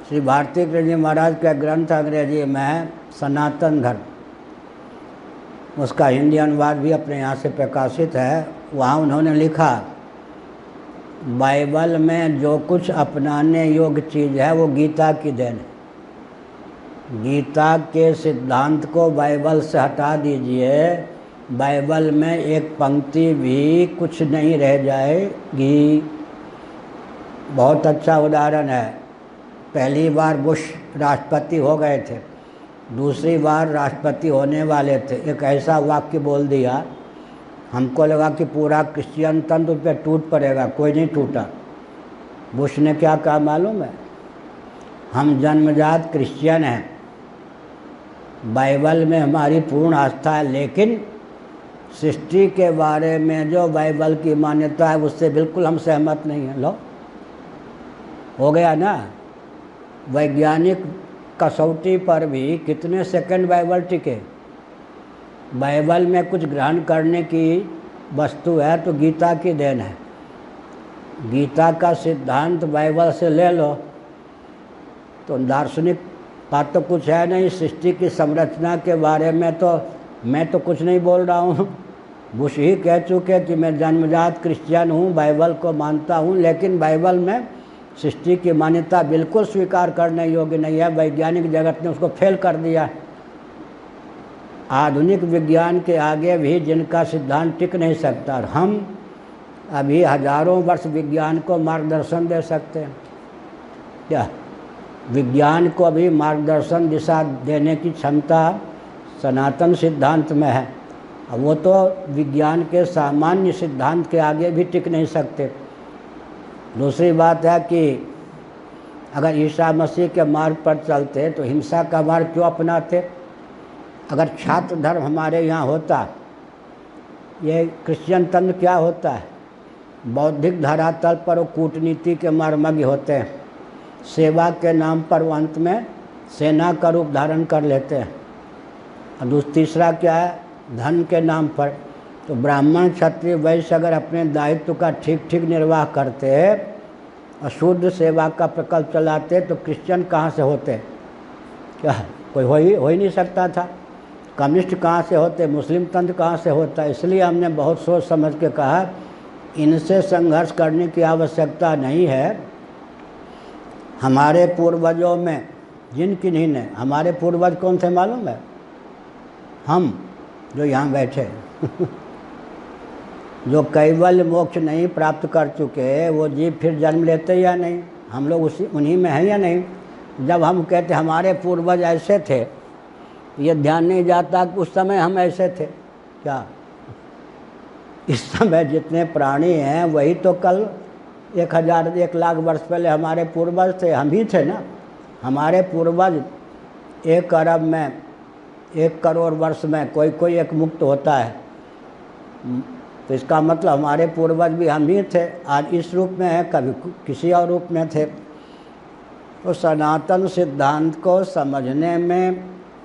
श्री भारती कृष्ण जी महाराज का ग्रंथ अंग्रेजी में है सनातन धर्म, उसका हिंदी अनुवाद भी अपने यहाँ से प्रकाशित है। वहाँ उन्होंने लिखा, बाइबल में जो कुछ अपनाने योग्य चीज़ है वो गीता की देन है। गीता के सिद्धांत को बाइबल से हटा दीजिए, बाइबल में एक पंक्ति भी कुछ नहीं रह जाएगी। बहुत अच्छा उदाहरण है। पहली बार बुश राष्ट्रपति हो गए थे, दूसरी बार राष्ट्रपति होने वाले थे, एक ऐसा वाक्य बोल दिया, हमको लगा कि पूरा क्रिश्चियन तंत्र पे टूट पड़ेगा, कोई नहीं टूटा। बुश ने क्या कहा मालूम है? हम जन्मजात क्रिश्चियन हैं, बाइबल में हमारी पूर्ण आस्था है, लेकिन सृष्टि के बारे में जो बाइबल की मान्यता है उससे बिल्कुल हम सहमत नहीं हैं। लो, हो गया ना। वैज्ञानिक कसौटी पर भी कितने सेकंड बाइबल टिके। बाइबल में कुछ ग्रहण करने की वस्तु है तो गीता की देन है। गीता का सिद्धांत बाइबल से ले लो तो दार्शनिक बात तो कुछ है नहीं। सृष्टि की संरचना के बारे में तो मैं तो कुछ नहीं बोल रहा हूँ, बुश ही कह चुके कि मैं जन्मजात क्रिश्चियन हूँ, बाइबल को मानता हूँ, लेकिन बाइबल में सृष्टि की मान्यता बिल्कुल स्वीकार करने योग्य नहीं है। वैज्ञानिक जगत ने उसको फेल कर दिया। आधुनिक विज्ञान के आगे भी जिनका सिद्धांत टिक नहीं सकता, और हम अभी हजारों वर्ष विज्ञान को मार्गदर्शन दे सकते हैं क्या? विज्ञान को अभी मार्गदर्शन दिशा देने की क्षमता सनातन सिद्धांत में है। अब वो तो विज्ञान के सामान्य सिद्धांत के आगे भी टिक नहीं सकते। दूसरी बात है कि अगर ईसा मसीह के मार्ग पर चलते तो हिंसा का मार्ग क्यों अपनाते? अगर छात्र धर्म हमारे यहाँ होता, ये क्रिश्चियन तंत्र क्या होता है? बौद्धिक धरातल पर वो कूटनीति के मर्मज्ञ होते हैं, सेवा के नाम पर वो अंत में सेना का रूप धारण कर लेते हैं। और तीसरा क्या है? धन के नाम पर। तो ब्राह्मण क्षत्रिय वैश्य अगर अपने दायित्व का ठीक ठीक निर्वाह करते और शुद्ध सेवा का प्रकल्प चलाते तो क्रिश्चियन कहाँ से होते? क्या कोई हो ही नहीं सकता था। कम्युनिस्ट कहाँ से होते? मुस्लिम तंत्र कहाँ से होता? इसलिए हमने बहुत सोच समझ के कहा इनसे संघर्ष करने की आवश्यकता नहीं है। हमारे पूर्वजों में जिन किन्हीं ने, हमारे पूर्वज कौन थे मालूम है? हम जो यहाँ बैठे जो कैवल्य मोक्ष नहीं प्राप्त कर चुके, वो जीव फिर जन्म लेते या नहीं? हम लोग उन्हीं में हैं या नहीं? जब हम कहते हमारे पूर्वज ऐसे थे, ये ध्यान नहीं जाता कि उस समय हम ऐसे थे क्या? इस समय जितने प्राणी हैं वही तो कल 1 लाख वर्ष पहले हमारे पूर्वज थे, हम ही थे ना। हमारे पूर्वज 1 अरब में, 1 करोड़ वर्ष में कोई एक मुक्त होता है, तो इसका मतलब हमारे पूर्वज भी हम ही थे। आज इस रूप में है, कभी किसी और रूप में थे। तो सनातन सिद्धांत को समझने में,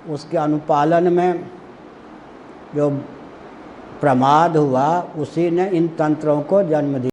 उसके अनुपालन में जो प्रमाद हुआ, उसी ने इन तंत्रों को जन्म दिया।